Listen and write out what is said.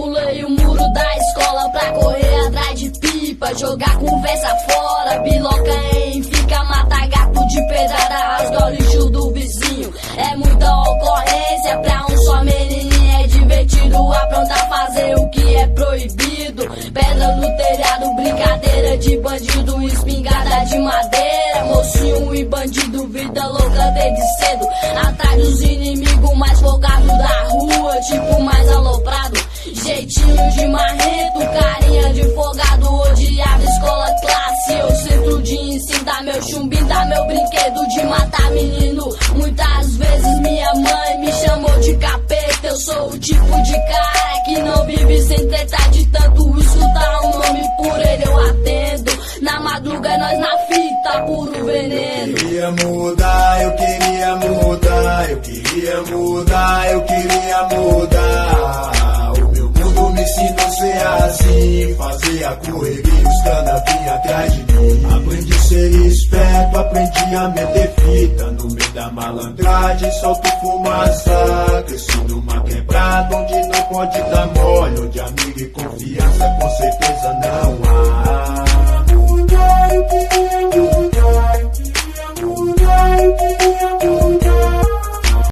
pulei o muro da escola pra correr atrás de pipa, jogar conversa fora, biloca em fica, mata gato de pedrada, rasga o lixo do vizinho. É muita ocorrência pra um só menininho, é divertido aprontar, fazer o que é proibido. Pedra no telhado, brincadeira de bandido, espingarda de madeira, mocinho e bandido, vida louca desde cedo, atrás dos inimigos mais folgados da rua, tipo mais aloprado, jeitinho de marrento, carinha de folgado, odiava escola classe, eu centro de ensino, dá meu chumbinho, dá meu brinquedo de matar menino. Muitas vezes minha mãe me chamou de capeta, eu sou o tipo de cara que não vive sem treta, de tanto escutar o nome por ele eu atendo. Na madruga nós na fita, puro veneno. Eu queria mudar, eu queria mudar, eu queria mudar, eu queria mudar. O meu mundo me ensinou a ser assim, fazer a correria, os cana vinha atrás de mim. Aprendi a ser esperto, aprendi a meter fita, no meio da malandragem solto fumaça, cresci